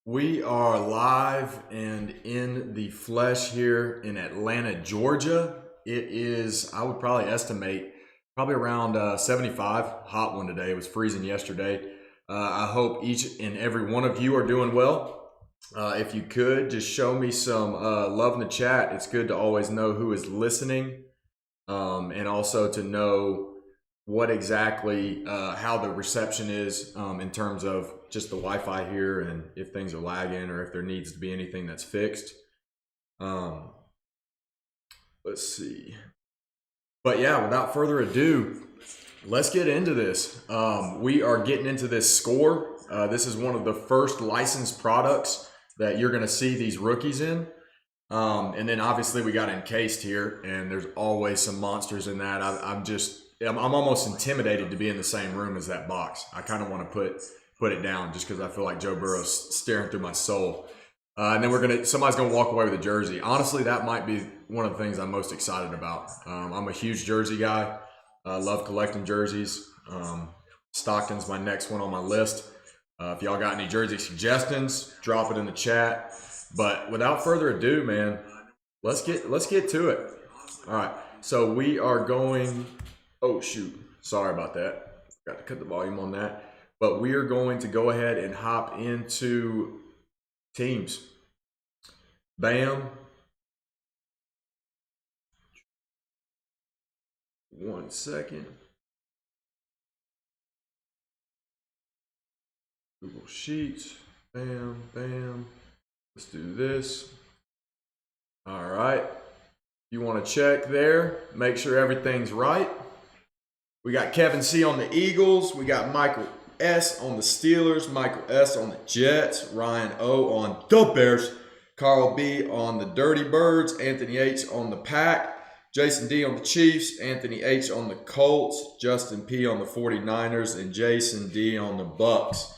We are live and in the flesh here in Atlanta, Georgia. It is, I would probably estimate, probably around 75. Hot one today. It was freezing yesterday. I hope each and every one of you are doing well. If you could, just show me some love in the chat. It's good to always know who is listening, and also to know what exactly how the reception is in terms of just the Wi-Fi here, and if things are lagging or if there needs to be anything that's fixed. Let's see. But yeah, without further ado, let's get into this. We are getting into this score. This is one of the first licensed products that you're going to see these rookies in. And then obviously we got encased here, and there's always some monsters in that. I'm almost intimidated to be in the same room as that box. I kind of want to put it down just because I feel like Joe Burrow's staring through my soul. And then somebody's gonna walk away with a jersey. Honestly, that might be one of the things I'm most excited about. I'm a huge jersey guy. I love collecting jerseys. Stockton's my next one on my list. If y'all got any jersey suggestions, drop it in the chat. But without further ado, man, let's get to it. All right, so we are going. Oh shoot, sorry about that. Got to cut the volume on that. But we are going to go ahead and hop into teams. Bam. 1 second. Google Sheets. Bam, bam. Let's do this. All right. You want to check there, make sure everything's right. We got Kevin C on the Eagles. We got Michael S on the Steelers. Michael S on the Jets. Ryan O on the Bears. Carl B on the Dirty Birds. Anthony H on the Pack. Jason D on the Chiefs. Anthony H on the Colts. Justin P on the 49ers. And Jason D on the Bucks.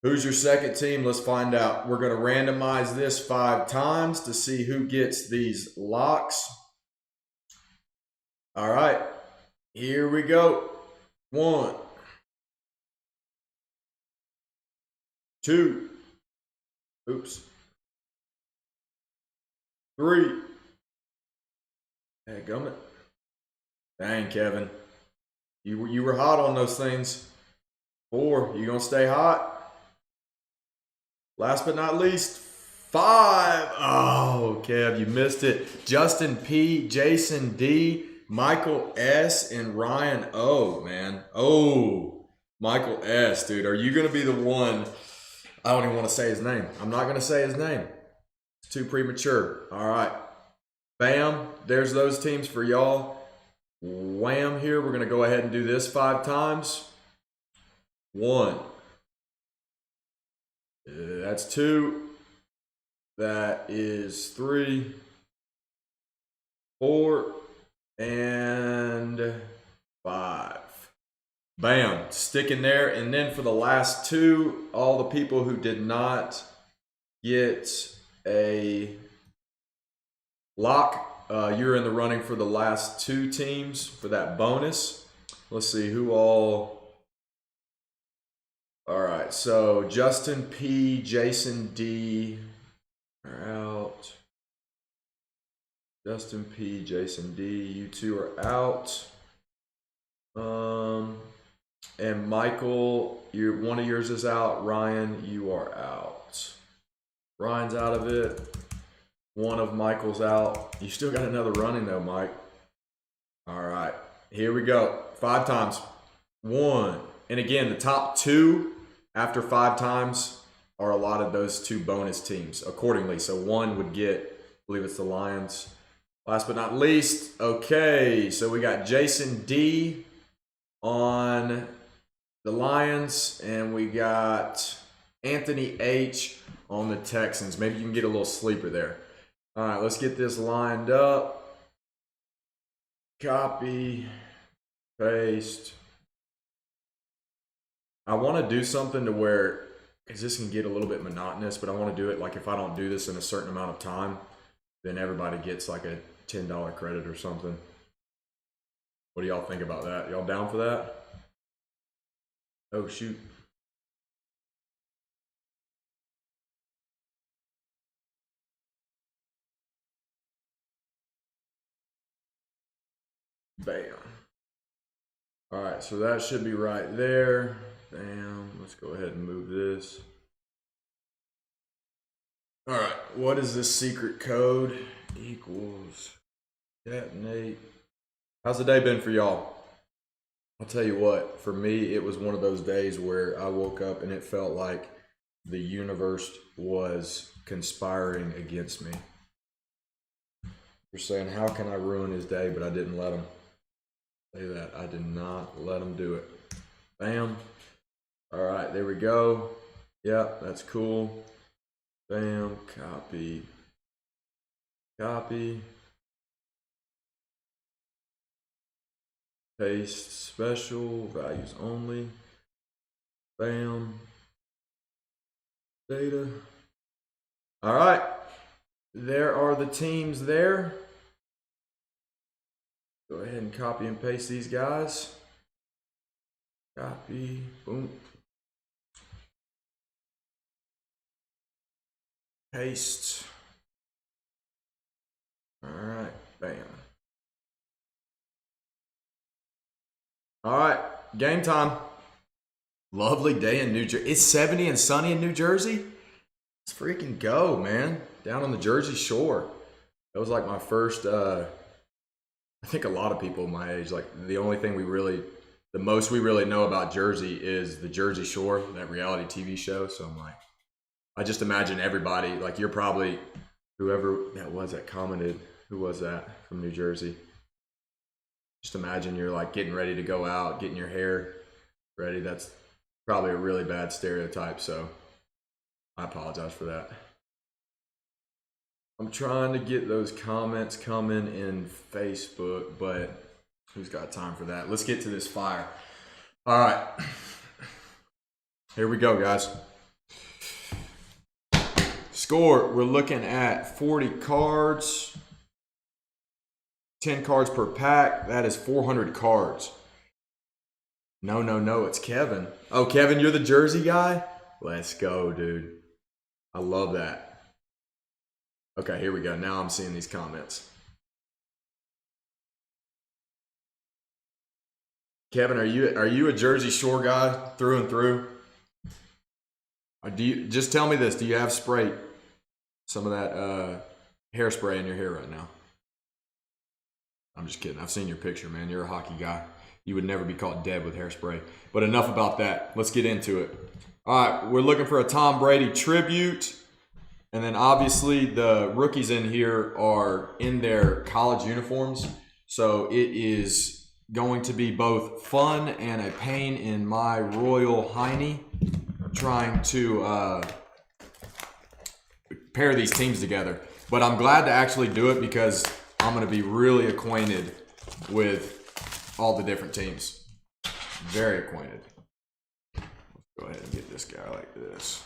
Who's your second team? Let's find out. We're going to randomize this 5 times to see who gets these locks. All right. Here we go. 1, 2, oops, 3. Dadgummit. Dang, Kevin. You were hot on those things. 4. You gonna stay hot? Last but not least, 5. Oh, Kev, you missed it. Justin P, Jason D, Michael S, and Ryan O, man. Oh, Michael S, dude. Are you going to be the one? I don't even want to say his name. I'm not going to say his name. It's too premature. All right. Bam. There's those teams for y'all. Wham here. We're going to go ahead and do this 5 times. 1. That's 2. That is 3. 4. And 5. Bam. Stick in there. And then for the last 2, all the people who did not get a lock, you're in the running for the last 2 teams for that bonus. Let's see who all. All right. So Justin P, Jason D are out. Justin P, Jason D, you 2 are out. And Michael, one of yours is out. Ryan, you are out. Ryan's out of it. One of Michael's out. You still got another running though, Mike. All right, here we go. 5 times. 1. And again, the top 2 after 5 times are allotted those 2 bonus teams accordingly. So 1 would get, I believe it's the Lions. Last but not least, okay, so we got Jason D on the Lions, and we got Anthony H on the Texans. Maybe you can get a little sleeper there. All right, let's get this lined up. Copy, paste. I want to do something to where, because this can get a little bit monotonous, but I want to do it like if I don't do this in a certain amount of time, then everybody gets like a $10 credit or something. What do y'all think about that? Y'all down for that? Oh, shoot. Bam. All right, so that should be right there. Bam. Let's go ahead and move this. All right, what is this secret code? Equals detonate. How's the day been for y'all? I'll tell you what, for me, it was one of those days where I woke up and it felt like the universe was conspiring against me. You're saying, how can I ruin his day? But I didn't let him. Say that. I did not let him do it. Bam. All right, there we go. Yep, that's cool. Bam. Copy. Copy. Paste special. Values only. Bam. Data. All right. There are the teams there. Go ahead and copy and paste these guys. Copy. Boom. Paste. All right. Bam. All right. Game time. Lovely day in New Jersey. It's 70 and sunny in New Jersey. Let's freaking go, man. Down on the Jersey Shore. That was like my first, I think a lot of people my age, like the only thing the most we really know about Jersey is the Jersey Shore, that reality TV show. So I'm like, I just imagine everybody, like you're probably, whoever that was that commented, who was that from New Jersey? Just imagine you're like getting ready to go out, getting your hair ready. That's probably a really bad stereotype. So I apologize for that. I'm trying to get those comments coming in Facebook, but who's got time for that? Let's get to this fire. All right. Here we go, guys. Score, we're looking at 40 cards. 10 cards per pack. That is 400 cards. No, it's Kevin. Oh, Kevin, you're the Jersey guy? Let's go, dude. I love that. Okay, here we go. Now I'm seeing these comments. Kevin, are you a Jersey Shore guy through and through? Or do you just tell me this? Do you have spray, some of that hairspray in your hair right now? I'm just kidding. I've seen your picture, man. You're a hockey guy. You would never be caught dead with hairspray. But enough about that. Let's get into it. All right, we're looking for a Tom Brady tribute. And then obviously the rookies in here are in their college uniforms. So it is going to be both fun and a pain in my royal hiney trying to pair these teams together. But I'm glad to actually do it because I'm going to be really acquainted with all the different teams. Very acquainted. Let's go ahead and get this guy like this.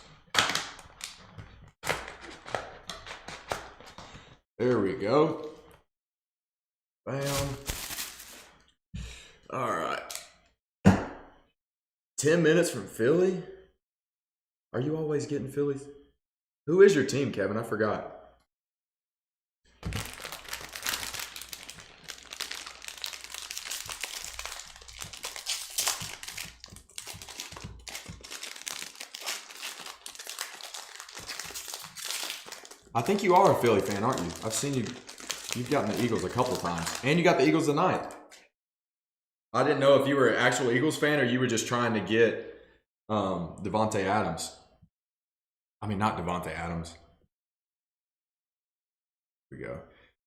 There we go. Bam. All right. 10 minutes from Philly? Are you always getting Phillies? Who is your team, Kevin? I forgot. I think you are a Philly fan, aren't you? I've seen you. You've gotten the Eagles a couple of times. And you got the Eagles tonight. I didn't know if you were an actual Eagles fan or you were just trying to get Devontae Adams. I mean, not Devontae Adams. Here we go.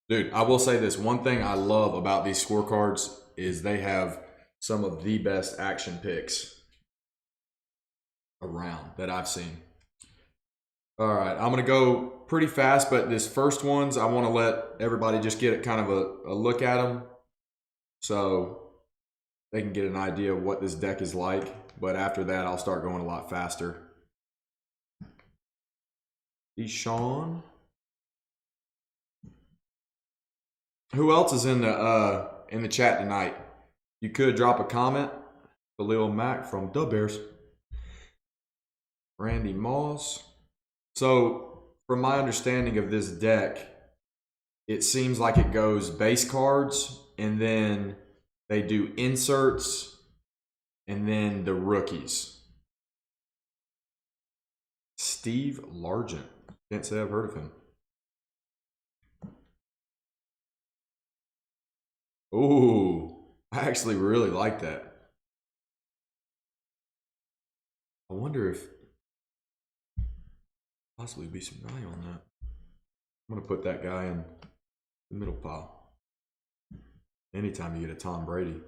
Dude, I will say this. One thing I love about these scorecards is they have some of the best action picks around that I've seen. All right, I'm going to go pretty fast, but this first ones, I want to let everybody just get kind of a look at them so they can get an idea of what this deck is like. But after that, I'll start going a lot faster. Deshaun. Who else is in the chat tonight? You could drop a comment. Khalil Mack from the Bears. Randy Moss. So, from my understanding of this deck, it seems like it goes base cards and then They do inserts and then the rookies. Steve Largent. Can't say I've heard of him. Ooh, I actually really like that. I wonder if possibly be some value on that. I'm going to put that guy in the middle pile. Anytime you get a Tom Brady.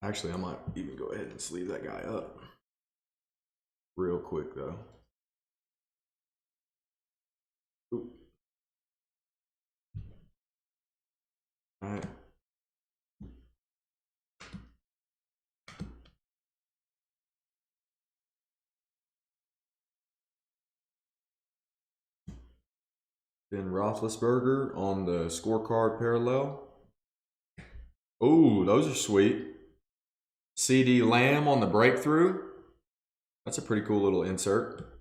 Actually, I might even go ahead and sleeve that guy up. Real quick, though. Ooh. All right. Ben Roethlisberger on the scorecard parallel. Ooh, those are sweet. CD Lamb on the breakthrough. That's a pretty cool little insert.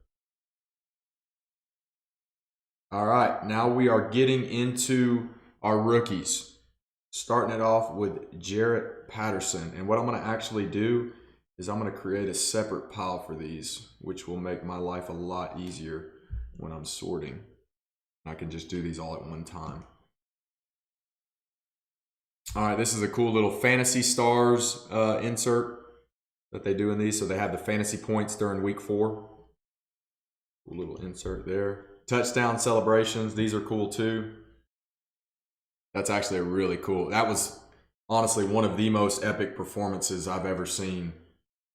All right, now we are getting into our rookies. Starting it off with Jarrett Patterson. And what I'm going to actually do is I'm going to create a separate pile for these, which will make my life a lot easier when I'm sorting. I can just do these all at one time. All right, this is a cool little Fantasy Stars insert that they do in these. So they have the fantasy points during week 4. Cool little insert there. Touchdown celebrations. These are cool too. That's actually a really cool. That was honestly one of the most epic performances I've ever seen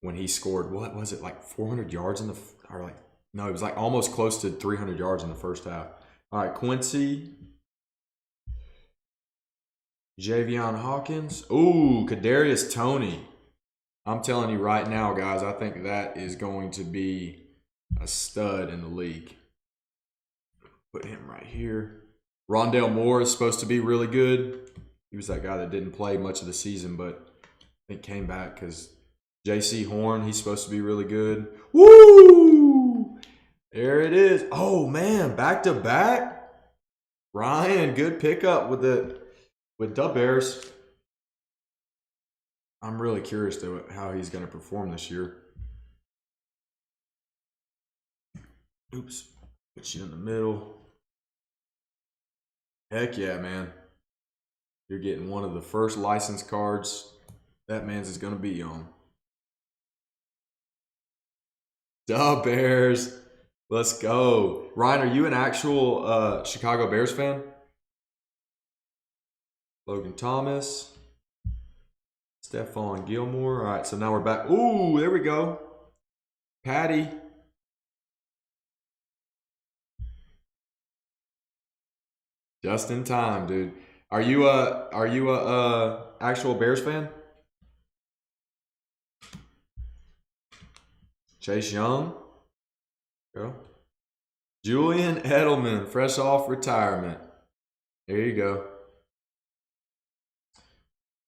when he scored. What was it, like 400 yards in the, or like, no, it was like almost close to 300 yards in the first half. All right, Quincy. Javian Hawkins. Ooh, Kadarius Toney. I'm telling you right now, guys, I think that is going to be a stud in the league. Put him right here. Rondale Moore is supposed to be really good. He was that guy that didn't play much of the season, but I think came back because J.C. Horn, he's supposed to be really good. Woo! There it is. Oh, man, back-to-back. Ryan, good pickup with the Bears. I'm really curious to how he's going to perform this year. Oops. Put you in the middle. Heck yeah, man. You're getting one of the first license cards that man's is going to be on. Duh, Bears. Let's go. Ryan, are you an actual Chicago Bears fan? Logan Thomas. Stephon Gilmore. All right, so now we're back. Ooh, there we go. Patty. Just in time, dude. Are you a actual Bears fan? Chase Young. Go. Julian Edelman, fresh off retirement. There you go.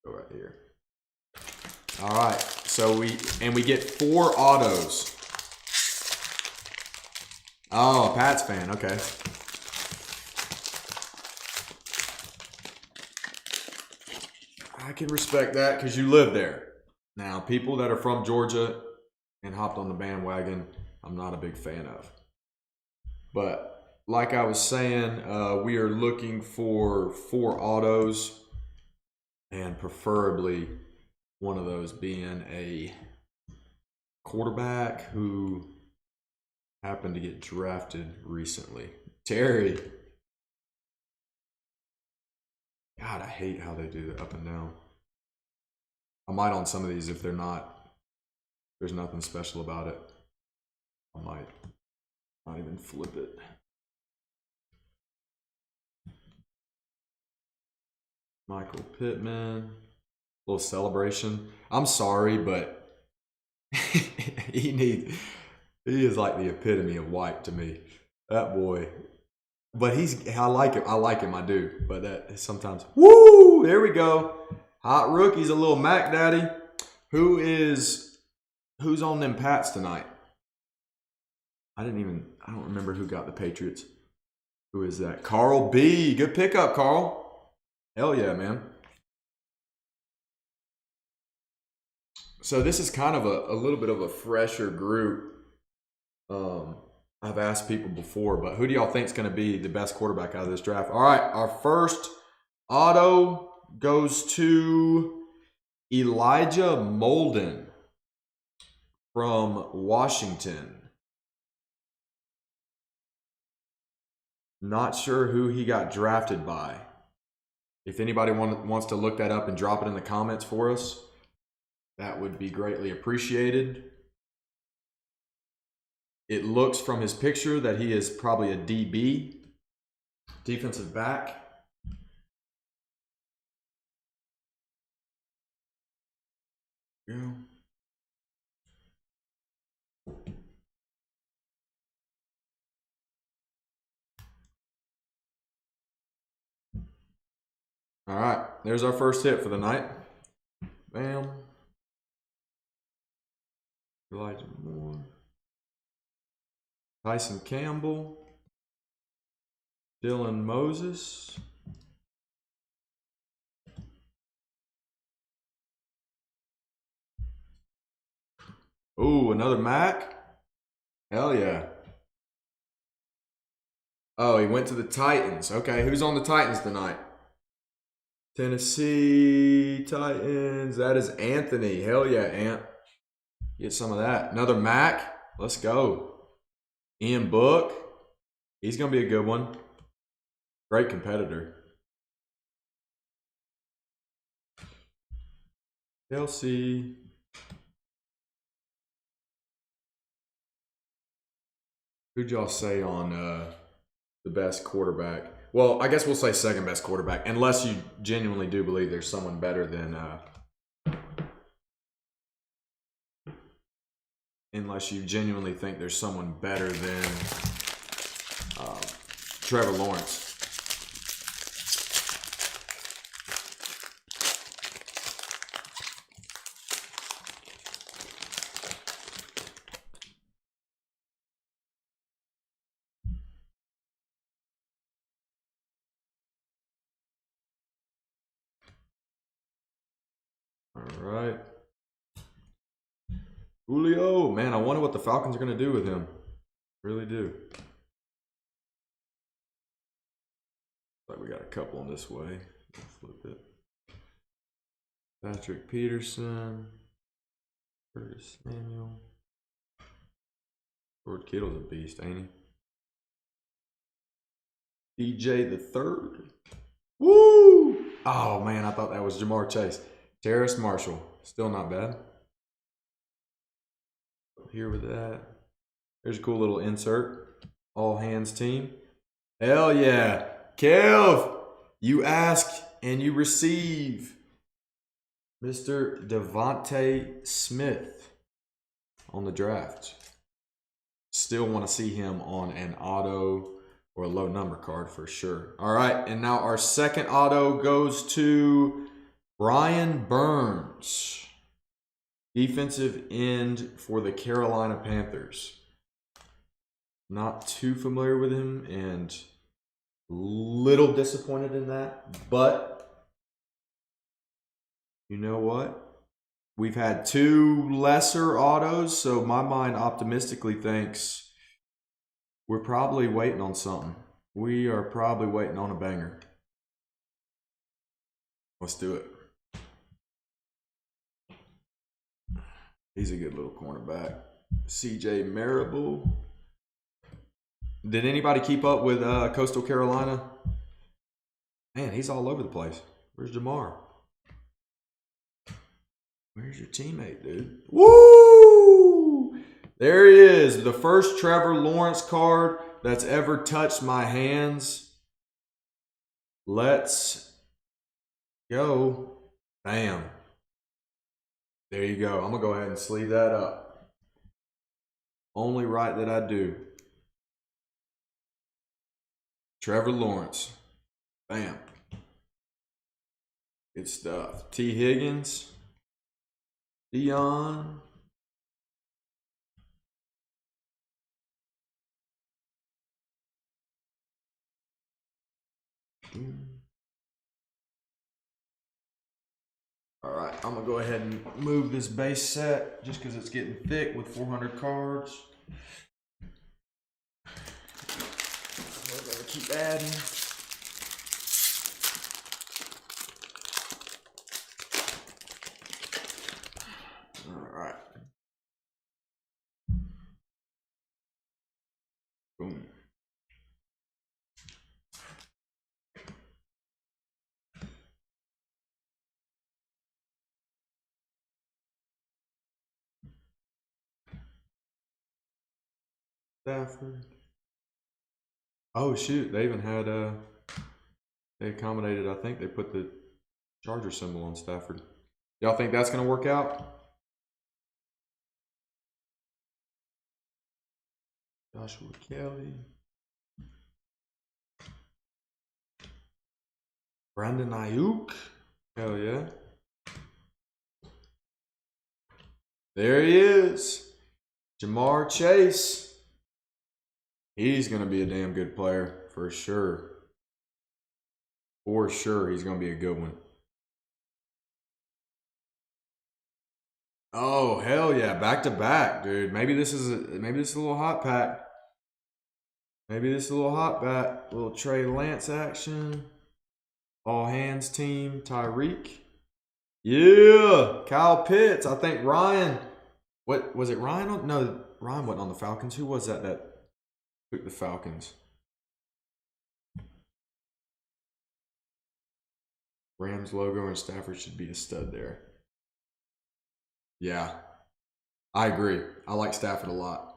Go right here. All right. So we get 4 autos. Oh, a Pats fan. Okay. I can respect that because you live there. Now, people that are from Georgia and hopped on the bandwagon, I'm not a big fan of. But like I was saying, we are looking for 4 autos and preferably one of those being a quarterback who happened to get drafted recently. Terry. God, I hate how they do the up and down. I might on some of these if they're not, there's nothing special about it. I might not even flip it. Michael Pittman, little celebration. I'm sorry, but he is like the epitome of white to me. That boy. But I like him. I do. But that sometimes, woo! There we go. Hot rookie's a little Mac Daddy. Who's on them Pats tonight? I don't remember who got the Patriots. Who is that? Carl B. Good pickup, Carl. Hell yeah, man. So this is kind of a little bit of a fresher group. I've asked people before, but who do y'all think is going to be the best quarterback out of this draft? All right, our first auto goes to Elijah Molden from Washington. Not sure who he got drafted by. If anybody wants to look that up and drop it in the comments for us, that would be greatly appreciated. It looks from his picture that he is probably a DB, defensive back. Yeah. All right, there's our first hit for the night. Bam. Elijah Moore. Tyson Campbell. Dylan Moses. Ooh, another Mac. Hell yeah. Oh, he went to the Titans. Okay, who's on the Titans tonight? Tennessee Titans. That is Anthony. Hell yeah, Ant. Get some of that. Another Mac. Let's go. Ian Book. He's going to be a good one. Great competitor. Kelsey. Who'd y'all say on the best quarterback? Well, I guess we'll say second best quarterback, unless you genuinely do believe there's someone better than unless you genuinely think there's someone better than Trevor Lawrence. All right. Julio, man, I wonder what the Falcons are going to do with him. Really do. Like we got a couple on this way. Flip it. Patrick Peterson. Curtis Samuel. Lord Kittle's a beast, ain't he? DJ the third. Woo! Oh, man, I thought that was Jamar Chase. Terrace Marshall. Still not bad. Here with that. There's a cool little insert. All hands team. Hell yeah. Kev, you ask and you receive. Mr. Devontae Smith on the draft. Still want to see him on an auto or a low number card for sure. All right, and now our second auto goes to Brian Burns, defensive end for the Carolina Panthers. Not too familiar with him and little disappointed in that, but you know what? We've had two lesser autos, so my mind optimistically thinks we're probably waiting on something. We are probably waiting on a banger. Let's do it. He's a good little cornerback. CJ Marabou. Did anybody keep up with Coastal Carolina? Man, he's all over the place. Where's Jamar? Where's your teammate, dude? Woo! There he is. The first Trevor Lawrence card that's ever touched my hands. Let's go. Bam. There you go. I'm going to go ahead and sleeve that up. Only right that I do. Trevor Lawrence. Bam. Good stuff. T. Higgins. Dion. All right. I'm going to go ahead and move this base set just because it's getting thick with 400 cards. We're going to keep adding. All right. Boom. Stafford. Oh shoot, they even had they accommodated, I think they put the Charger symbol on Stafford. Y'all think that's gonna work out? Joshua Kelly. Brandon Ayuk. Hell yeah. There he is. Jamar Chase. He's going to be a damn good player for sure. For sure, he's going to be a good one. Oh, hell yeah. Back to back, dude. Maybe this is a little hot pack. Maybe this is a little hot bat. A little Trey Lance action. All hands team. Tyreek. Yeah. Kyle Pitts. I think Ryan. What was it? Ryan? No, Ryan wasn't on the Falcons. Who was that took the Falcons? Rams logo and Stafford should be a stud there. Yeah. I agree. I like Stafford a lot.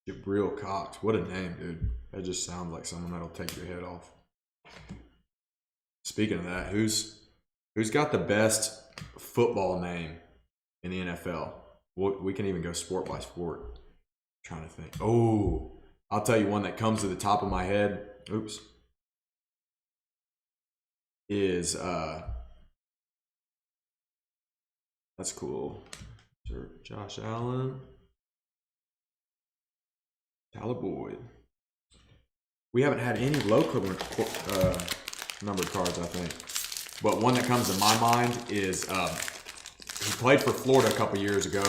Jabril Cox. What a name, dude. That just sounds like someone that'll take your head off. Speaking of that, who's got the best football name in the NFL? We can even go sport by sport. I'm trying to think. Oh, I'll tell you one that comes to the top of my head. Oops. Is that's cool. Sir Josh Allen. Tyler Boyd. We haven't had any low numbered cards, I think. But one that comes to my mind is he played for Florida a couple years ago.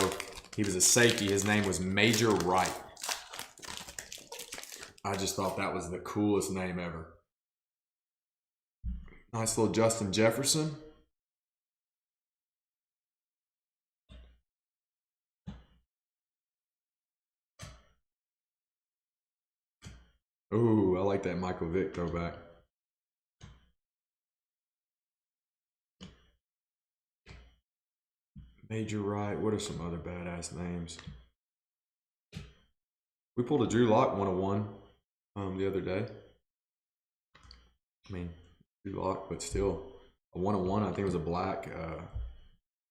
He was a safety. His name was Major Wright. I just thought that was the coolest name ever. Nice little Justin Jefferson. Ooh, I like that Michael Vick throwback. Major Wright. What are some other badass names? We pulled a Drew Lock 101 the other day. I mean, Drew Lock, but still a 101. I think it was a black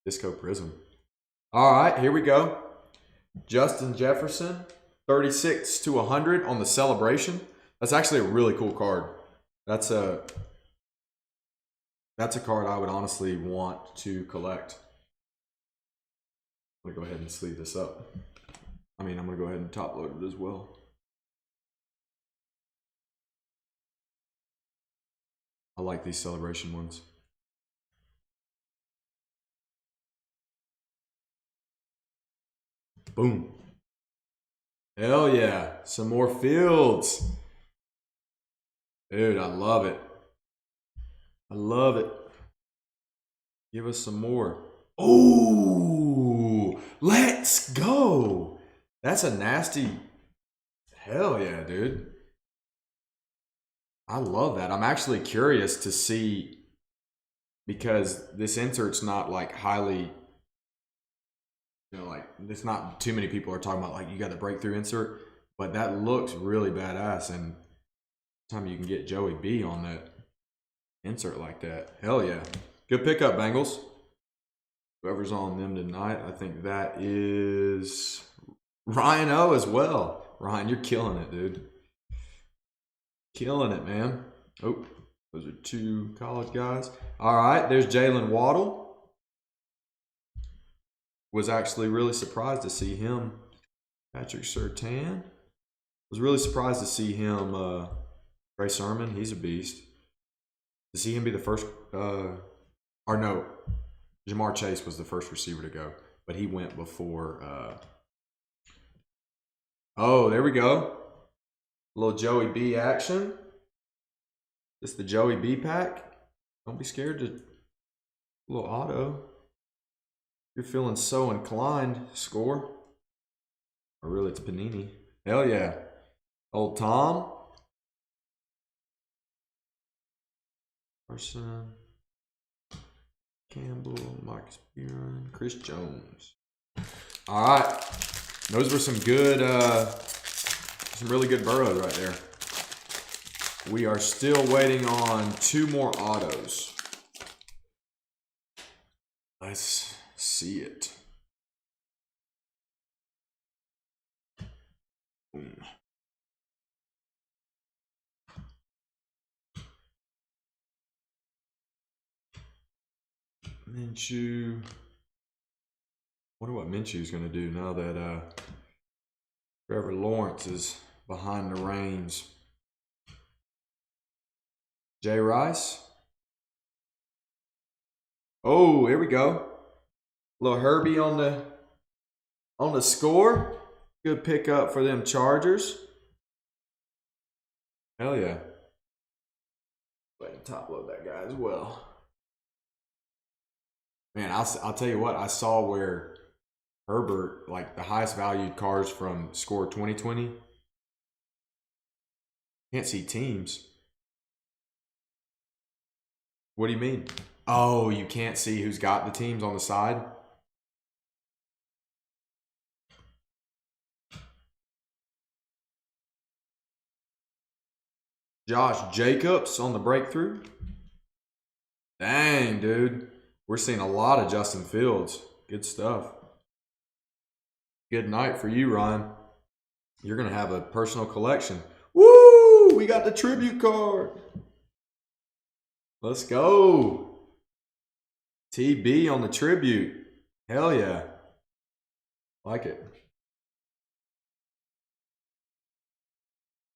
Disco Prism. All right, here we go. Justin Jefferson, 36 to 100 on the celebration. That's actually a really cool card. That's a card I would honestly want to collect. I'm going to go ahead and sleeve this up. I'm going to go ahead and top load it as well. I like these celebration ones. Boom. Hell yeah. Some more Fields. Dude, I love it. I love it. Give us some more. Oh, let's go. That's a nasty. Hell yeah, dude. I love that. I'm actually curious to see, because this insert's not like highly, like it's not too many people are talking about like you got the breakthrough insert, but that looks really badass. And time you can get Joey B on that insert like that. Hell yeah. Good pickup, Bengals. Whoever's on them tonight, I think that is Ryan O as well. Ryan, you're killing it, dude. Killing it, man. Oh, those are two college guys. All right, there's Jalen Waddle. Was actually really surprised to see him. Patrick Surtain. Was really surprised to see him. Trey Sermon, he's a beast. Is he going to be the first? Or no, Jamar Chase was the first receiver to go, but he went before. Oh, there we go. A little Joey B action. This is the Joey B pack. Don't be scared to a little auto. You're feeling so inclined, score. Or really, it's Panini. Hell yeah. Old Tom. Carson. Campbell. Marcus Buren. Chris Jones. All right. Those were some good, some really good burrows right there. We are still waiting on 2 more autos. Let's see it. Boom. Minshew. Wonder what Minshew's going to do now that Trevor Lawrence is behind the reins. Jay Rice. Oh, here we go. Little Herbie on the score. Good pickup for them Chargers. Hell yeah. Go ahead and top load that guy as well. Man, I'll tell you what, I saw where Herbert, like the highest valued cars from Score 2020. Can't see teams. What do you mean? Oh, you can't see who's got the teams on the side? Josh Jacobs on the breakthrough. Dang, dude. We're seeing a lot of Justin Fields. Good stuff. Good night for you, Ryan. You're going to have a personal collection. Woo! We got the tribute card. Let's go. TB on the tribute. Hell yeah. Like it.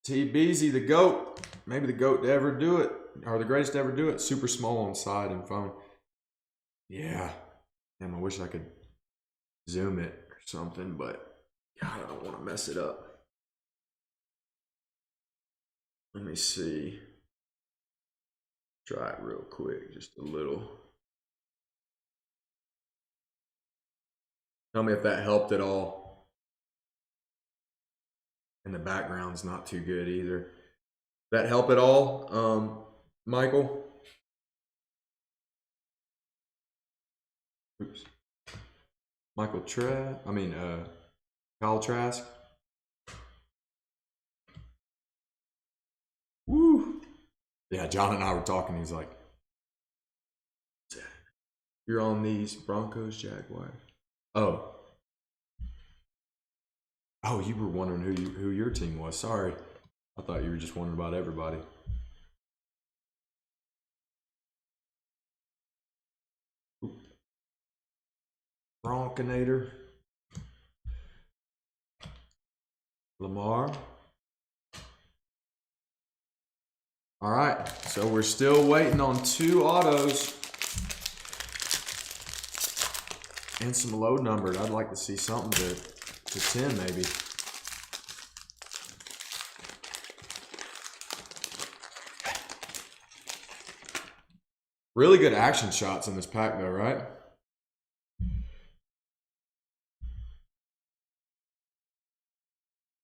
TBZ, the GOAT. Maybe the GOAT to ever do it. Or the greatest to ever do it. Super small on side and phone. Yeah. Damn, I wish I could zoom it or something, but God, I don't want to mess it up. Let me see. Try it real quick, just a little. Tell me if that helped at all. And the background's not too good either. That help at all, Michael? Oops. Michael Kyle Trask. Woo! Yeah, John and I were talking. He's like, "You're on these Broncos, Jaguars." Oh, you were wondering who your team was. Sorry, I thought you were just wondering about everybody. Broncinator. Lamar. All right, so we're still waiting on 2 autos and some low numbered. I'd like to see something to 10 maybe. Really good action shots in this pack though, right?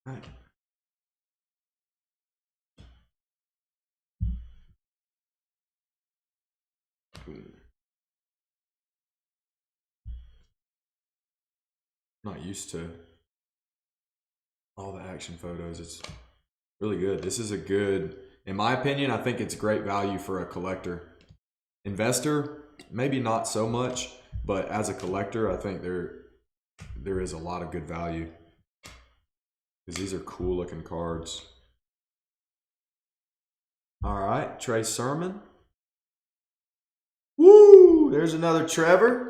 All right. Not used to all the action photos. It's really good. This is a good, in my opinion, I think it's great value for a collector. Investor, maybe not so much, but as a collector, I think there is a lot of good value because these are cool looking cards. All right, Trey Sermon. Woo! There's another Trevor.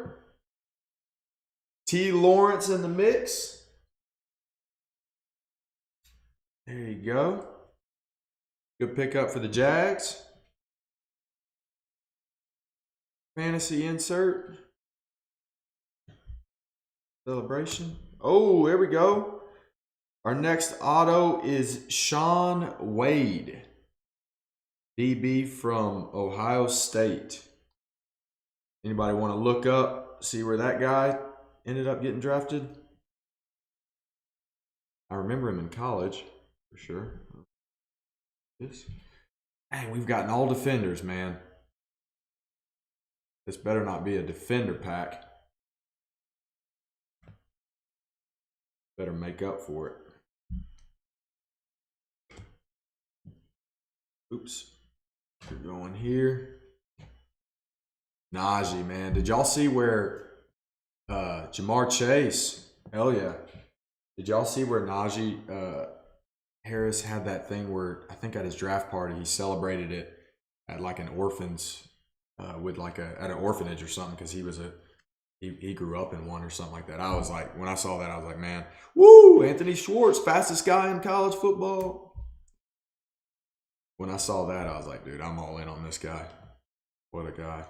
T. Lawrence in the mix. There you go. Good pickup for the Jags. fantasy insert. Celebration. Oh, there we go. Our next auto is Sean Wade. DB from Ohio State. Anybody want to look up, see where that guy ended up getting drafted? I remember him in college, for sure. This. Dang, we've gotten all defenders, man. This better not be a defender pack. Better make up for it. Oops. We're going here. Najee, man. Did y'all see where Jamar Chase? Hell yeah. Did y'all see where Najee Harris had that thing where I think at his draft party he celebrated it at like an orphans with like at an orphanage or something because he grew up in one or something like that. I was like, when I saw that, I was like, man, woo! Anthony Schwartz, fastest guy in college football. When I saw that, I was like, dude, I'm all in on this guy. What a guy.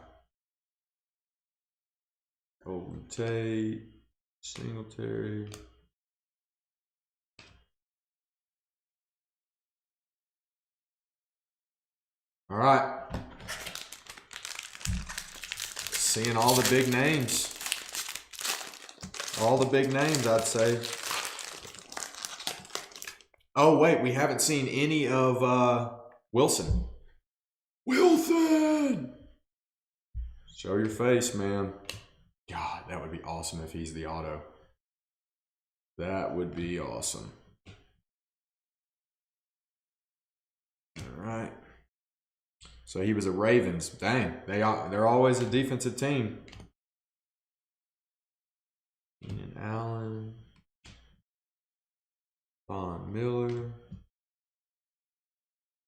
Golden Tate, Singletary. All right. Seeing all the big names. All the big names, I'd say. Oh, wait, we haven't seen any of Wilson. Wilson! Show your face, man. God, that would be awesome if he's the auto. That would be awesome. All right. So he was a Ravens. Dang, they're always a defensive team. Keenan Allen. Von Miller.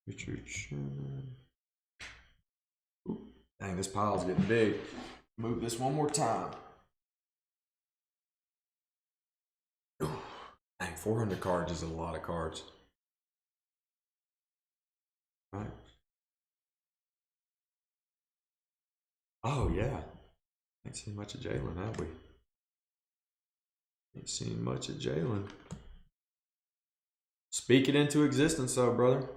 Richard Sherman. Ooh, dang, this pile's getting big. Move this one more time. Ooh, dang, 400 cards is a lot of cards. All right. Oh, yeah. Ain't seen much of Jalen, have we? Ain't seen much of Jalen. Speak it into existence, though, brother.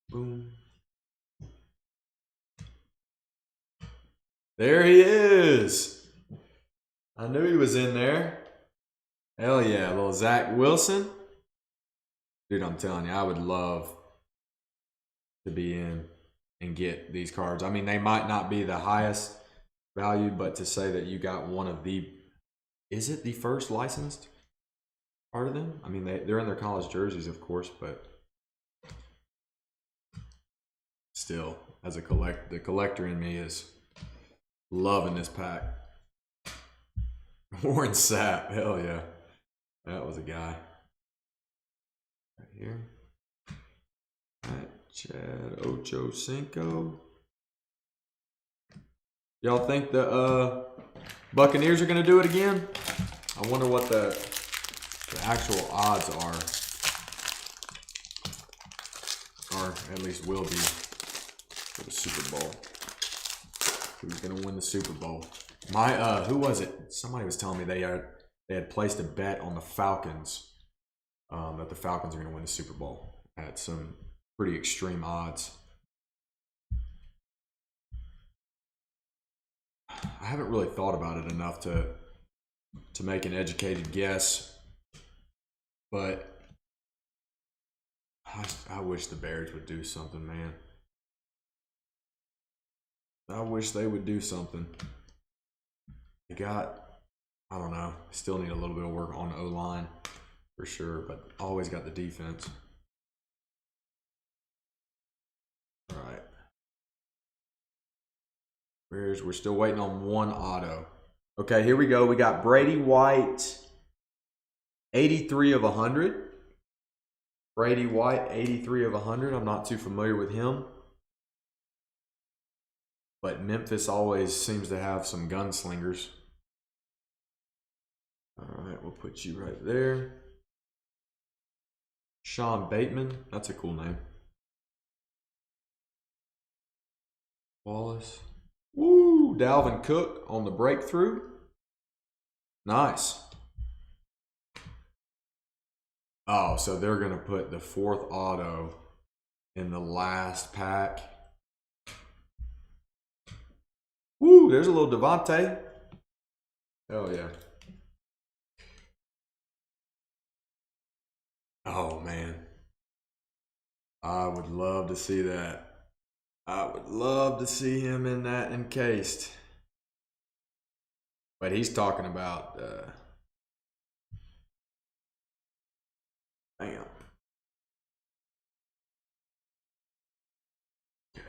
Boom. There he is. I knew he was in there. Hell yeah, little Zach Wilson. Dude, I'm telling you, I would love to be in and get these cards. I mean, they might not be the highest value, but to say that you got one of the, is it the first licensed part of them? I mean, they're in their college jerseys, of course, but still, as a the collector in me is loving this pack. Warren Sapp, hell yeah. That was a guy. Right here. All right, Chad Ochocinco. Y'all think the Buccaneers are going to do it again? I wonder what the actual odds are. Or at least will be for the Super Bowl. Who's going to win the Super Bowl? Who was it? Somebody was telling me they had placed a bet on the Falcons that the Falcons are going to win the Super Bowl at some pretty extreme odds. I haven't really thought about it enough to make an educated guess, but I wish the Bears would do something, man. I wish they would do something. They got, I don't know, still need a little bit of work on O-line for sure, but always got the defense. All right. We're still waiting on one auto. Okay, here we go. We got Brady White, 83 of 100. Brady White, 83 of 100. I'm not too familiar with him. But Memphis always seems to have some gunslingers. All right, we'll put you right there. Sean Bateman, that's a cool name. Wallace. Woo! Dalvin Cook on the breakthrough. Nice. Oh, so they're going to put the 4th auto in the last pack. Woo! There's a little Devontae. Hell yeah. Oh, man. I would love to see that. I would love to see him in that encased. But he's talking about... Bam. Okay.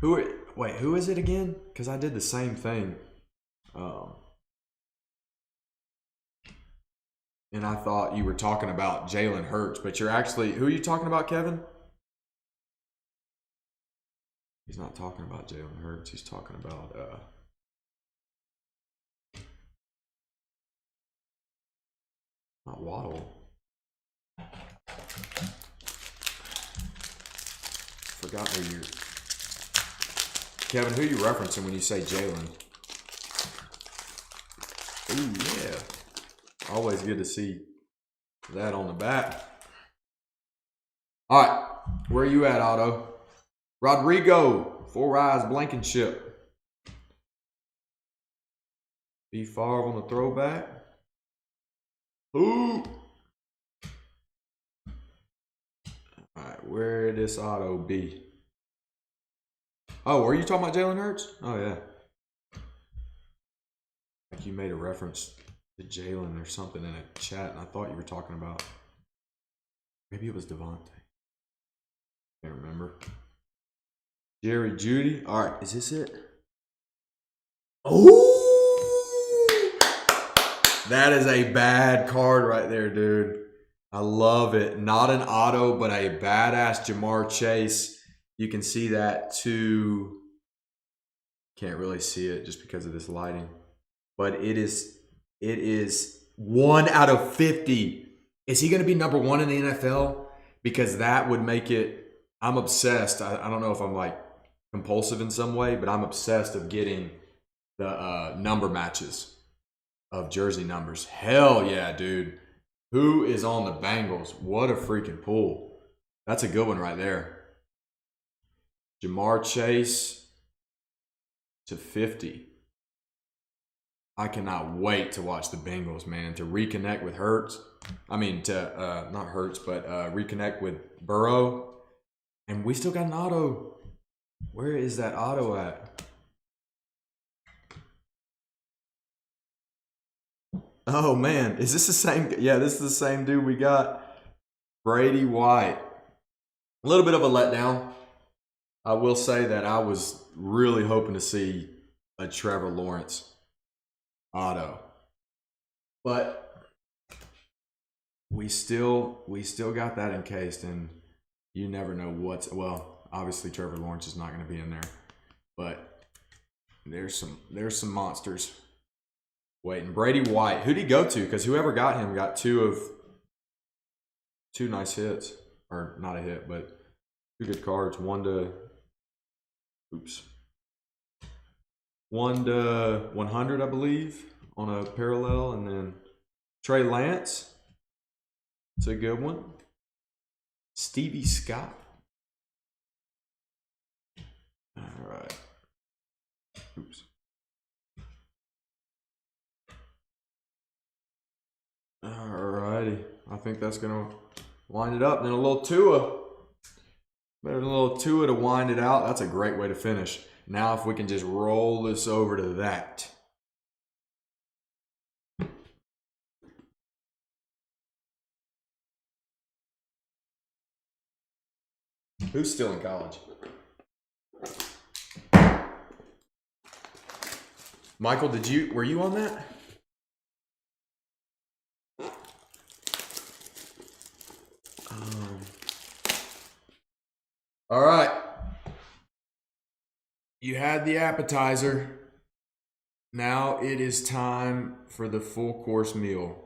Who is it again? Because I did the same thing. And I thought you were talking about Jalen Hurts, but you're actually, who are you talking about, Kevin? He's not talking about Jalen Hurts. He's talking about not Waddle. Forgot who you're... Kevin, who are you referencing when you say Jalen? Ooh, yeah. Always good to see that on the back. All right, where are you at, Otto? Rodrigo, 4 eyes, Blankenship. B. Favre on the throwback. Ooh. All right, where this auto be? Oh, are you talking about Jalen Hurts? Oh, yeah. Like you made a reference to Jalen or something in a chat, and I thought you were talking about... Maybe it was Devontae. Can't remember. Jerry Judy. All right, is this it? Oh! That is a bad card right there, dude. I love it. Not an auto, but a badass Jamar Chase. You can see that too. Can't really see it just because of this lighting. But it is 1 out of 50. Is he going to be number 1 in the NFL? Because that would make it, I'm obsessed. I don't know if I'm like compulsive in some way, but I'm obsessed of getting the number matches of jersey numbers. Hell yeah, dude. Who is on the Bengals? What a freaking pull. That's a good one right there. Jamar Chase to 50. I cannot wait to watch the Bengals, man, to reconnect with Hurts. I mean, to, not Hurts, but reconnect with Burrow. And we still got an auto. Where is that auto at? Oh, man. Is this the same? Yeah, this is the same dude we got. Brady White. A little bit of a letdown. I will say that I was really hoping to see a Trevor Lawrence auto. But we still got that encased, and you never know what's... Well, obviously Trevor Lawrence is not going to be in there. But there's some monsters waiting. Brady White. Who'd he go to? Because whoever got him got two nice hits. Or not a hit, but 2 good cards. 1 to 100, I believe, on a parallel. And then Trey Lance. It's a good one. Stevie Scott. All right. Oops. All righty. I think that's going to wind it up. Then a little Tua. Better than a little Tua to wind it out. That's a great way to finish. Now if we can just roll this over to that. Who's still in college? Michael, were you on that? All right. You had the appetizer. Now it is time for the full course meal.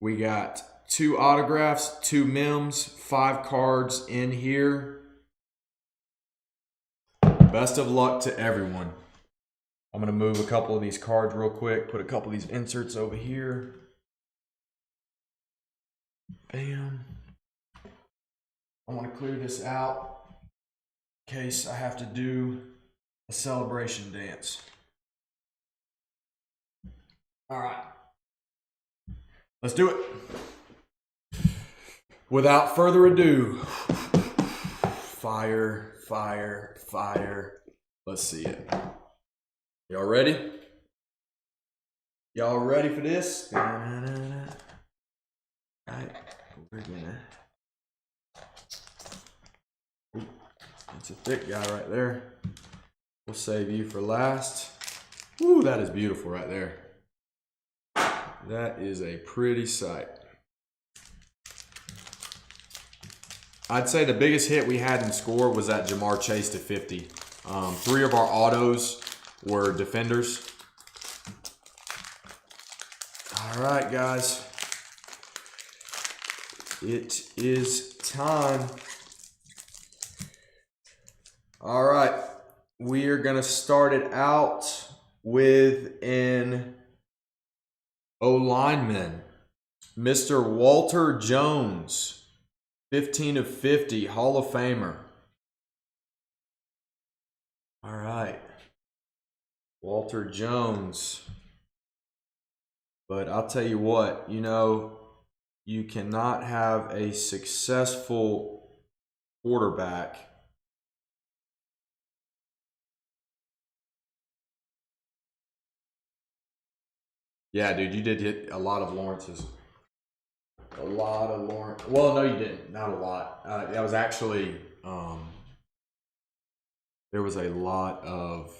We got 2 autographs, 2 mems, 5 cards in here. Best of luck to everyone. I'm going to move a couple of these cards real quick. Put a couple of these inserts over here. Bam. I want to clear this out in case I have to do a celebration dance. All right. Let's do it. Without further ado, fire, fire, fire. Let's see it. Y'all ready? Y'all ready for this? All right, we're gonna. Ooh, that's a thick guy right there. We'll save you for last. Ooh, that is beautiful right there. That is a pretty sight. I'd say the biggest hit we had in score was that Jamar Chase to 50. 3 of our autos were defenders. All right, guys. It is time. All right. We are going to start it out with an O-lineman. Mr. Walter Jones. 15 of 50, Hall of Famer. All right. Walter Jones. But I'll tell you what, you know, you cannot have a successful quarterback Yeah, dude, you did hit a lot of Lawrence's. A lot of Lawrence. Well, no, you didn't. Not a lot. That was actually, there was a lot of.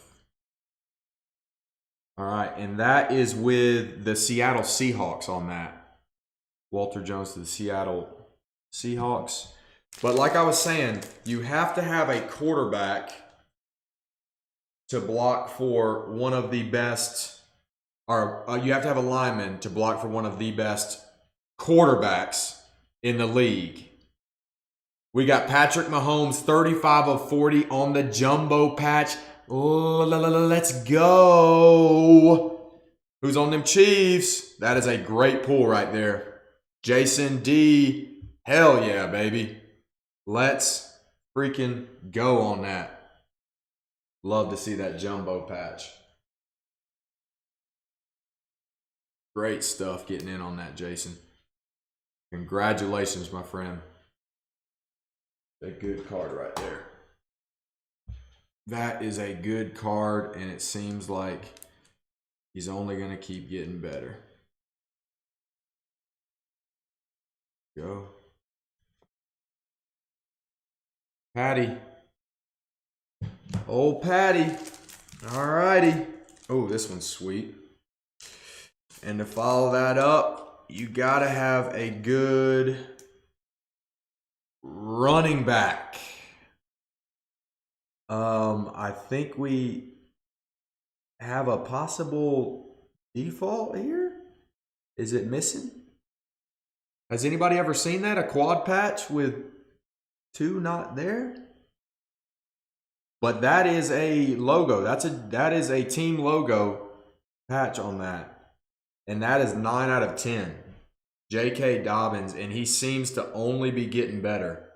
All right, and that is with the Seattle Seahawks on that. Walter Jones to the Seattle Seahawks. But like I was saying, you have to have a quarterback to block for one of the best, or you have to have a lineman to block for one of the best quarterbacks in the league. We got Patrick Mahomes, 35 of 40 on the jumbo patch. Let's go. Who's on them Chiefs? That is a great pull right there. Jason D. Hell yeah, baby. Let's freaking go on that. Love to see that jumbo patch. Great stuff getting in on that, Jason. Congratulations, my friend. A good card right there. That is a good card, and it seems like he's only going to keep getting better. Go. Patty. Old Patty. All righty. Oh, this one's sweet. And to follow that up, you got to have a good running back. I think we have a possible default here. Is it missing? Has anybody ever seen that? A quad patch with two not there? But that is a logo. That is a team logo patch on that. And that is 9 out of 10. J.K. Dobbins, and he seems to only be getting better.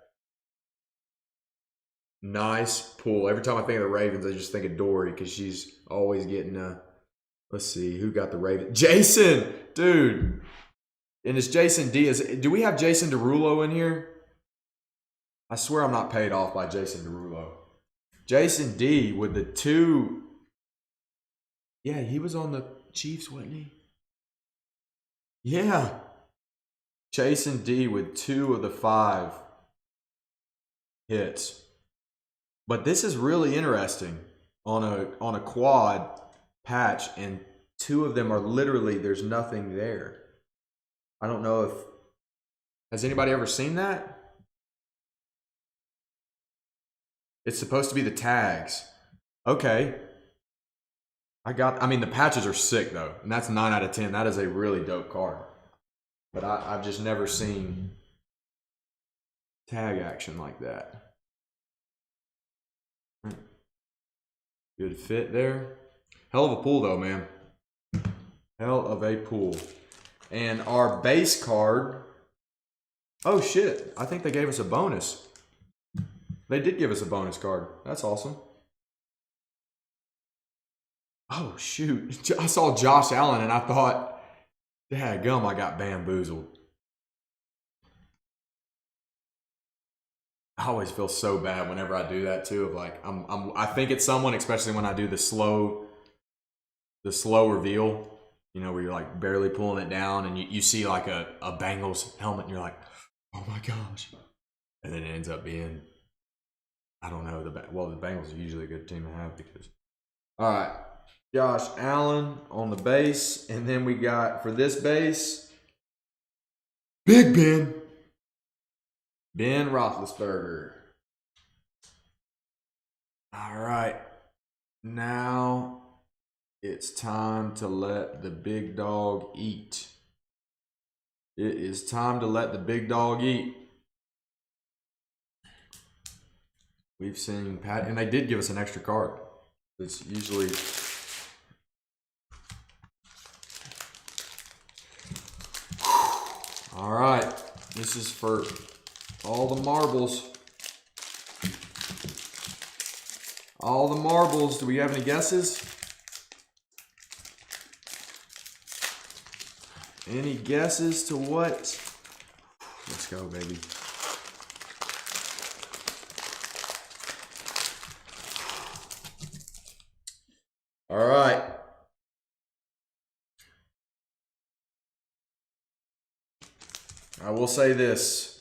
Nice pull. Every time I think of the Ravens, I just think of Dory because she's always getting let's see, who got the Ravens? Jason! Dude. And it's Jason D. Do we have Jason Derulo in here? I swear I'm not paid off by Jason Derulo. Jason D with the 2. Yeah, he was on the Chiefs, wasn't he? Yeah. Jason D with 2 of the 5 hits. But this is really interesting on a quad patch, and 2 of them are literally, there's nothing there. I don't know if, has anybody ever seen that? It's supposed to be the tags. Okay. I mean, the patches are sick though, and that's 9 out of 10. That is a really dope card. but I've just never seen tag action like that. Good fit there. Hell of a pull though, man. Hell of a pull. And our base card, oh shit, I think they gave us a bonus. They did give us a bonus card. That's awesome. Oh shoot, I saw Josh Allen and I thought, dadgum, I got bamboozled. I always feel so bad whenever I do that too. Of like, I think it's someone, especially when I do the slow reveal. You know, where you're like barely pulling it down, and you see like a Bengals helmet, and you're like, oh my gosh, and then it ends up being, I don't know, the Bengals are usually a good team to have because. All right, Josh Allen on the base, and then we got for this base, Big Ben. Ben Roethlisberger. All right. Now it's time to let the big dog eat. It is time to let the big dog eat. We've seen Pat, and they did give us an extra card. It's usually. All right. This is for all the marbles. All the marbles. Do we have any guesses? Any guesses to what? Let's go, baby. All right. I will say this.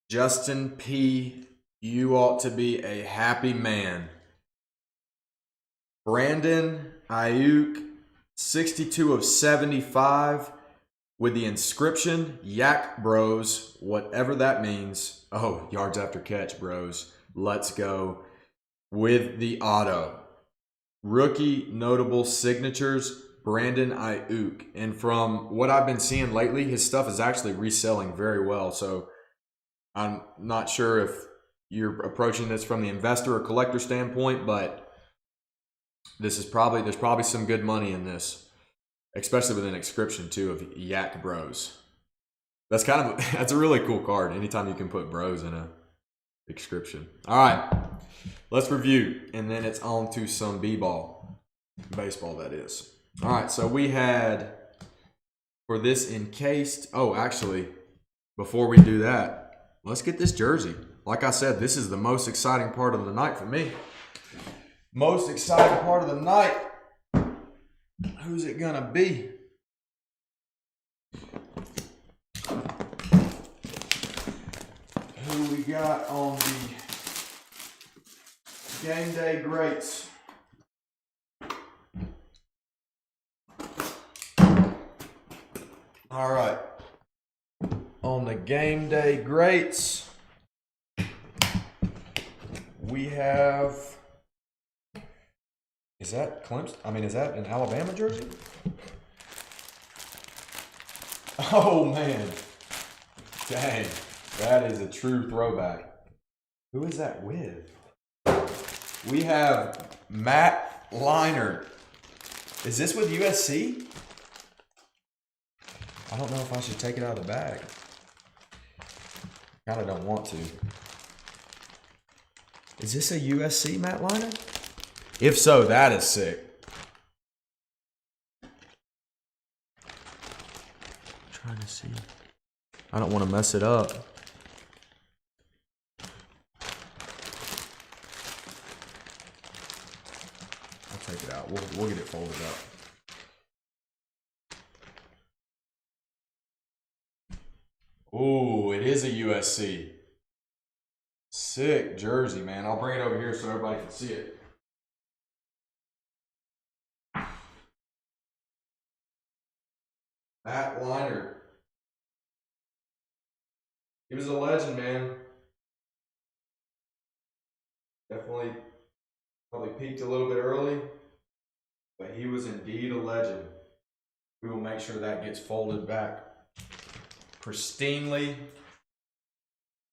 Justin P., you ought to be a happy man. Brandon Ayuk, 62 of 75 with the inscription, Yak Bros, whatever that means. Oh, yards after catch, bros. Let's go. With the auto. Rookie notable signatures, Brandon Ayuk. And from what I've been seeing lately, his stuff is actually reselling very well. So I'm not sure if you're approaching this from the investor or collector standpoint, but there's probably some good money in this, especially with an inscription too of Yak Bros. That's a really cool card. Anytime you can put bros in a inscription. All right, let's review, and then it's on to some b-ball, baseball that is. All right, so we had for this encased. Oh, actually, before we do that. Let's get this jersey. Like I said, this is the most exciting part of the night for me. Most exciting part of the night. Who's it gonna be? Who we got on the game day greats? All right. On the game day greats, we have. Is that Clemson? I mean, is that an Alabama jersey? Oh man, dang, that is a true throwback. Who is that with? We have Matt Leinart. Is this with USC? I don't know if I should take it out of the bag. Kind of don't want to. Is this a USC Matt Leinart? If so, that is sick. I'm trying to see. I don't want to mess it up. I'll take it out. We'll get it folded up. Ooh, it is a USC. Sick jersey, man. I'll bring it over here so everybody can see it. Matt Leinart. He was a legend, man. Definitely probably peaked a little bit early, but he was indeed a legend. We will make sure that gets folded back pristinely.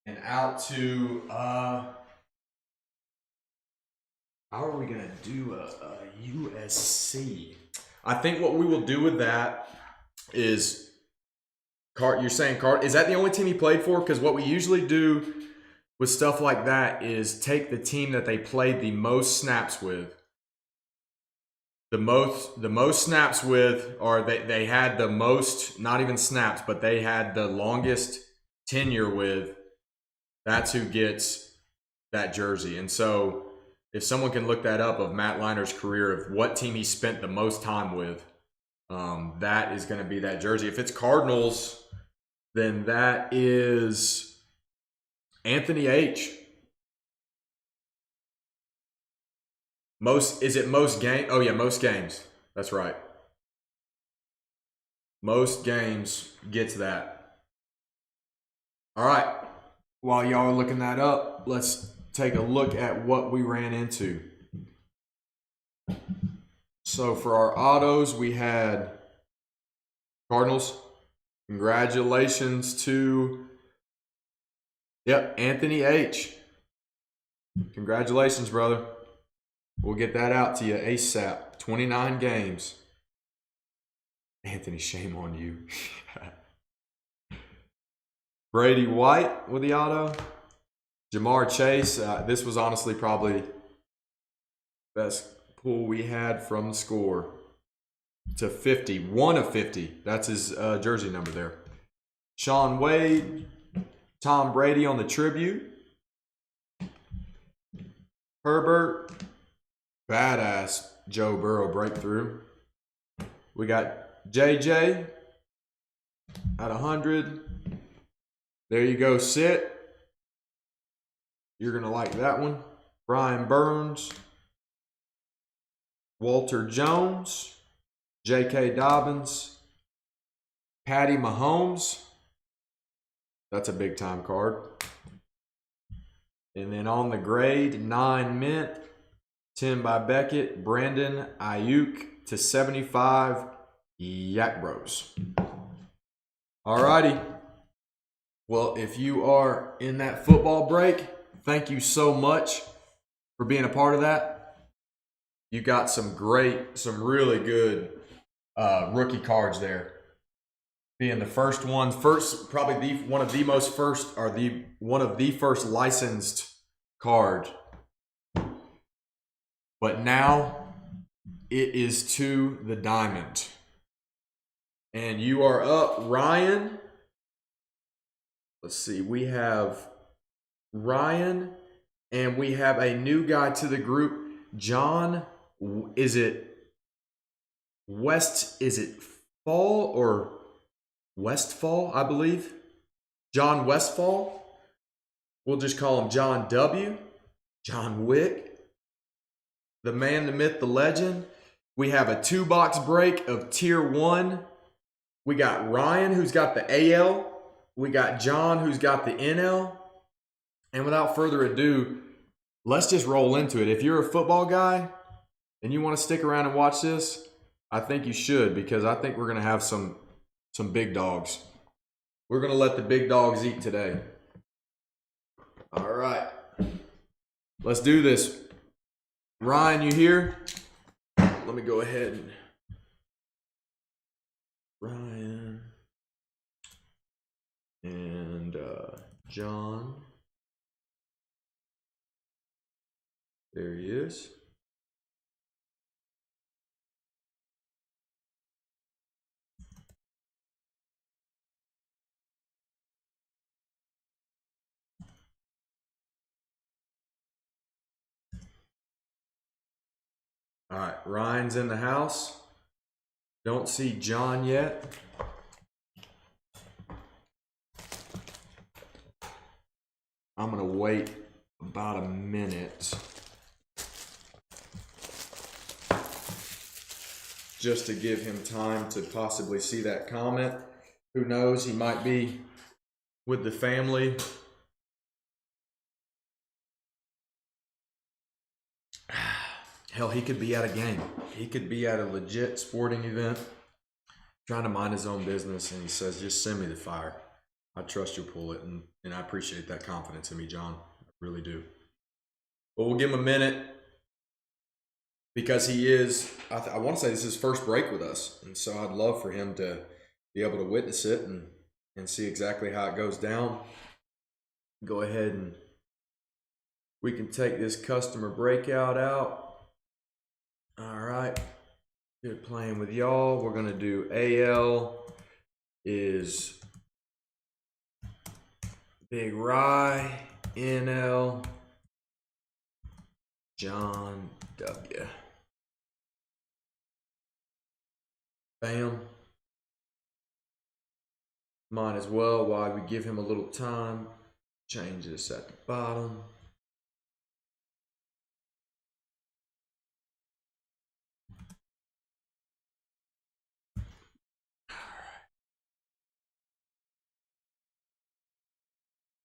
And out to, how are we going to do a USC? I think what we will do with that is, you're saying is that the only team he played for? Because what we usually do with stuff like that is take the team that they played the most snaps with. The most snaps with, or they had the most, not even snaps, but they had the longest tenure with. That's who gets that jersey. And so if someone can look that up of Matt Liner's career, of what team he spent the most time with, that is going to be that jersey. If it's Cardinals, then that is Anthony H. Most game? Oh yeah, most games. That's right. Most games gets that. All right. While y'all are looking that up, let's take a look at what we ran into. So for our autos, we had Cardinals. Congratulations to, Anthony H. Congratulations, brother. We'll get that out to you ASAP. 29 games. Anthony, shame on you. Brady White with the auto. Jamar Chase. This was honestly probably best pull we had from the score. To 50. 1 of 50. That's his jersey number there. Sean Wade. Tom Brady on the tribute. Herbert. Badass Joe Burrow breakthrough. We got JJ at 100. There you go, Sit. You're going to like that one. Brian Burns. Walter Jones. J.K. Dobbins. Patty Mahomes. That's a big time card. And then on the grade, 9 mint. 10 by Beckett. Brandon Ayuk to 75. Yak Bros. Alrighty. Well, if you are in that football break, thank you so much for being a part of that. You got some really good rookie cards there. Being the first one, probably one of the first licensed card. But now it is to the diamond. And you are up, Ryan. Let's see, we have Ryan, and we have a new guy to the group, John. Is it Fall or Westfall, I believe? John Westfall. We'll just call him John W. John Wick. The man, the myth, the legend. We have a 2-box break of Tier 1. We got Ryan, who's got the AL. We got John, who's got the NL. And without further ado, let's just roll into it. If you're a football guy and you want to stick around and watch this, I think you should, because I think we're going to have some big dogs. We're going to let the big dogs eat today. All right. Let's do this. Ryan, you here? Let me go ahead and... Ryan... and John. There he is. All right, Ryan's in the house. Don't see John yet. I'm going to wait about a minute just to give him time to possibly see that comment. Who knows? He might be with the family. Hell, he could be at a game. He could be at a legit sporting event trying to mind his own business, and he says, just send me the fire. I trust you'll pull it, and I appreciate that confidence in me, John. I really do. But we'll give him a minute because he is, I want to say this is his first break with us. And so I'd love for him to be able to witness it and see exactly how it goes down. Go ahead and we can take this customer breakout out. All right. Good playing with y'all. We're going to do AL is Big Rye, NL, John W. Bam. Might as well, while we give him a little time, change this at the bottom.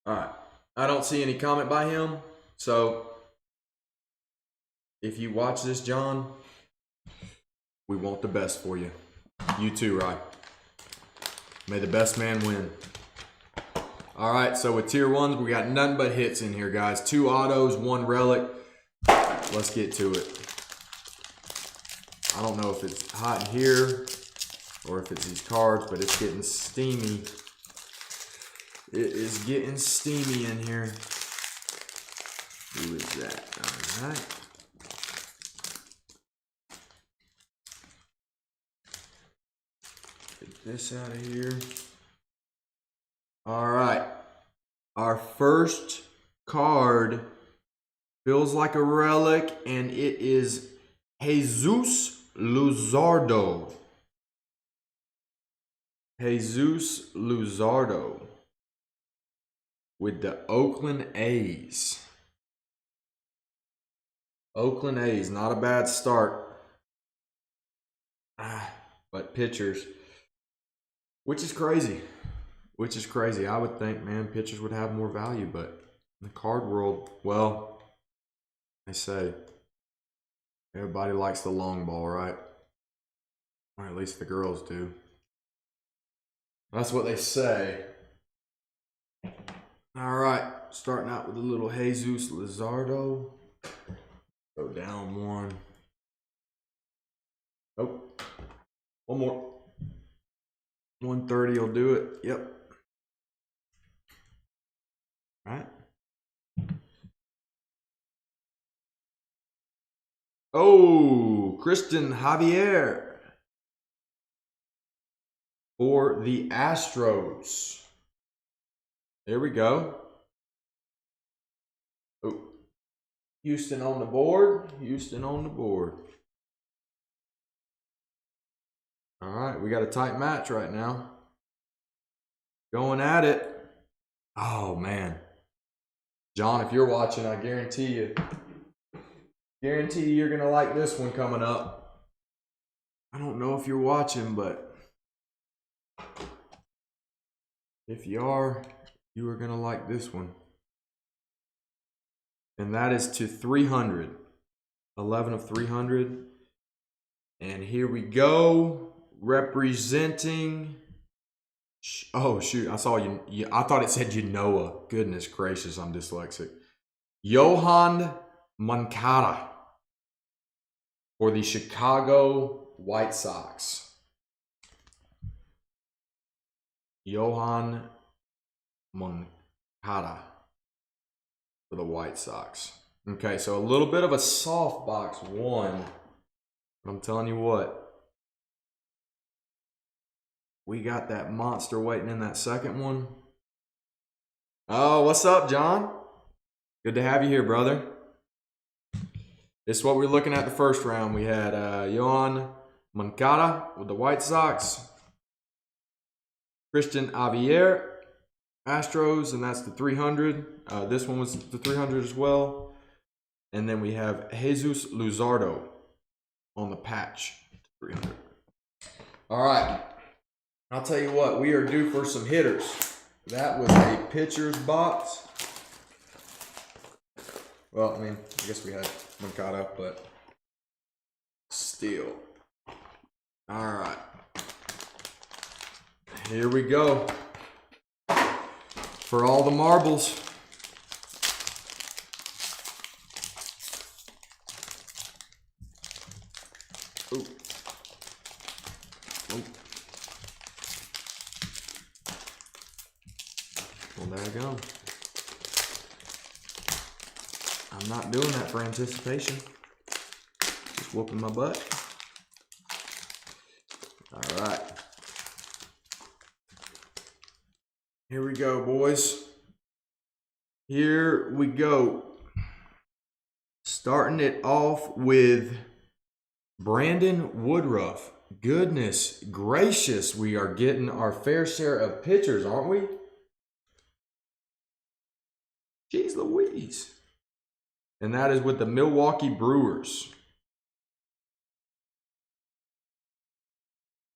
All right. I don't see any comment by him. So if you watch this, John, we want the best for you. You too, right? May the best man win. All right. So with tier ones, we got nothing but hits in here, guys. 2 autos, 1 relic. Let's get to it. I don't know if it's hot in here or if it's these cards, but it's getting steamy. It is getting steamy in here. Who is that? All right. Get this out of here. All right. Our first card feels like a relic, and it is Jesus Luzardo. Jesus Luzardo with the Oakland A's. Oakland A's, not a bad start. But pitchers, which is crazy. Which is crazy. I would think, man, pitchers would have more value, but in the card world, well, they say everybody likes the long ball, right? Or at least the girls do. That's what they say. All right, starting out with a little Jesus Luzardo. Go down 1. Oh, 1 more. 130 will do it. Yep. All right. Oh, Christian Javier for the Astros. There we go. Oh, Houston on the board. Houston on the board. All right, we got a tight match right now. Going at it. Oh, man. John, if you're watching, I guarantee you you're going to like this one coming up. I don't know if you're watching, but if you are going to like this one. And that is to 300. 11 of 300. And here we go. Representing. Oh, shoot. I saw you. I thought it said Genoa. Goodness gracious, I'm dyslexic. Yohan Moncada for the Chicago White Sox. Yohan Moncada for the White Sox. Okay, so a little bit of a soft box 1. I'm telling you what. We got that monster waiting in that second one. Oh, what's up, John? Good to have you here, brother. This is what we're looking at the first round. We had Yohan Moncada with the White Sox. Christian Javier, Astros, and that's the 300. This one was the 300 as well. And then we have Jesus Luzardo on the patch, 300. All right. I'll tell you what, we are due for some hitters. That was a pitcher's box. Well, I mean, I guess we had Moncada, but still. All right. Here we go. for all the marbles. Ooh. Ooh. Well, there you go. I'm not doing that for anticipation. Just whooping my butt. All right. Here we go, boys. Here we go. Starting it off with Brandon Woodruff. Goodness gracious, we are getting our fair share of pitchers, aren't we? Jeez Louise. And that is with the Milwaukee Brewers.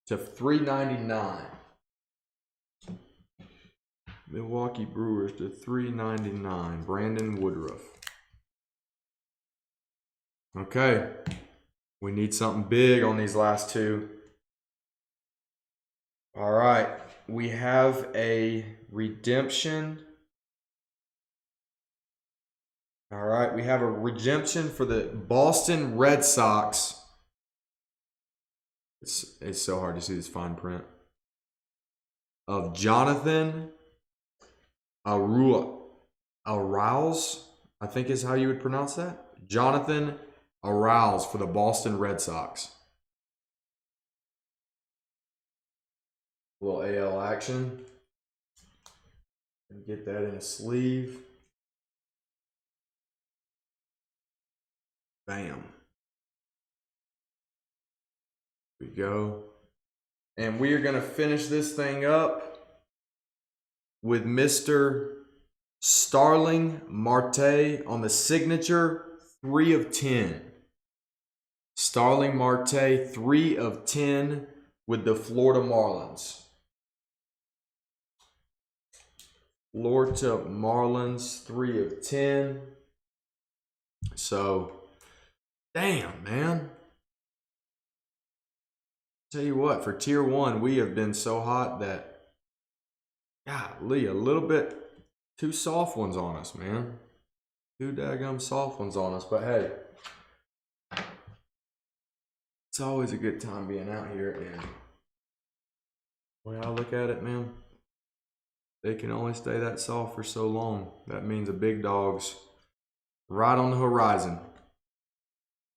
To $3.99. Milwaukee Brewers to $3.99. Brandon Woodruff. Okay. We need something big on these last two. All right. We have a redemption. All right. We have a redemption for the Boston Red Sox. It's so hard to see this fine print. Of Jonathan Arouse, I think is how you would pronounce that. Jonathan Arouse for the Boston Red Sox. A little AL action. And get that in a sleeve. Bam. Here we go. And we are going to finish this thing up with Mr. Starling Marte on the signature 3 of 10. Starling Marte 3 of 10 with the Florida Marlins. Florida Marlins 3 of 10. So, damn, man. Tell you what, for tier 1, we have been so hot that, golly, a little bit too soft ones on us, man. Too daggum soft ones on us, but hey, it's always a good time being out here, and the way I look at it, man, they can only stay that soft for so long. That means the big dog's right on the horizon.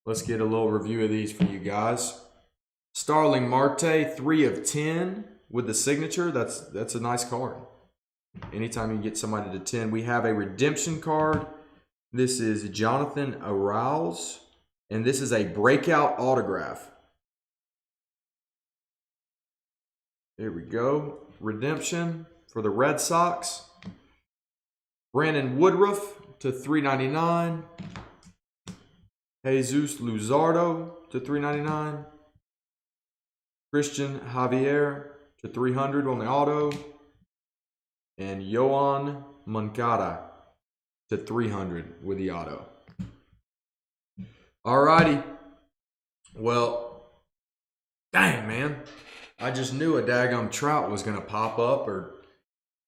Let's get a little review of these for you guys. Starling Marte, 3 of 10 with the signature. That's a nice card. Anytime you can get somebody to 10. We have a redemption card. This is Jonathan Arouse, and this is a breakout autograph. There we go. Redemption for the Red Sox. Brandon Woodruff to $3.99. Jesus Luzardo to $3.99. Christian Javier to $300 on the auto. And Yohan Moncada to $300 with the auto. Alrighty. Well, dang, man. I just knew a daggum trout was going to pop up, or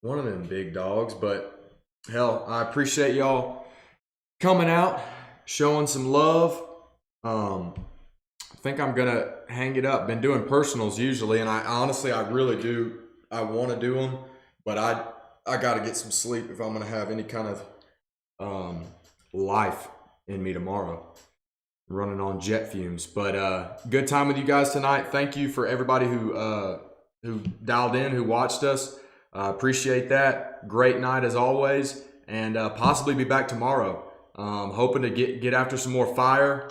one of them big dogs. But, hell, I appreciate y'all coming out, showing some love. I think I'm going to hang it up. Been doing personals usually, and I honestly really do. I want to do them, but I got to get some sleep if I'm going to have any kind of life in me tomorrow. Running on jet fumes. But good time with you guys tonight. Thank you for everybody who dialed in, who watched us. Appreciate that. Great night as always, and possibly be back tomorrow. Hoping to get after some more fire.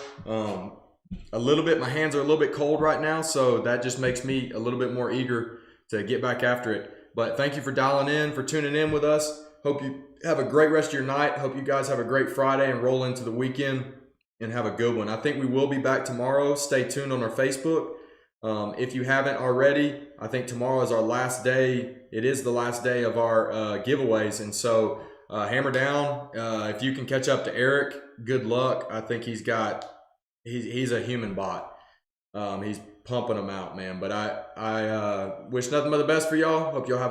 A little bit, my hands are a little bit cold right now, so that just makes me a little bit more eager to get back after it. But thank you for dialing in, for tuning in with us. Hope you have a great rest of your night. Hope you guys have a great Friday and roll into the weekend and have a good one. I think we will be back tomorrow. Stay tuned on our Facebook. If you haven't already, I think tomorrow is our last day. It is the last day of our giveaways. And so hammer down. If you can catch up to Eric, good luck. I think he's a human bot. He's pumping them out, man. But I wish nothing but the best for y'all. Hope y'all have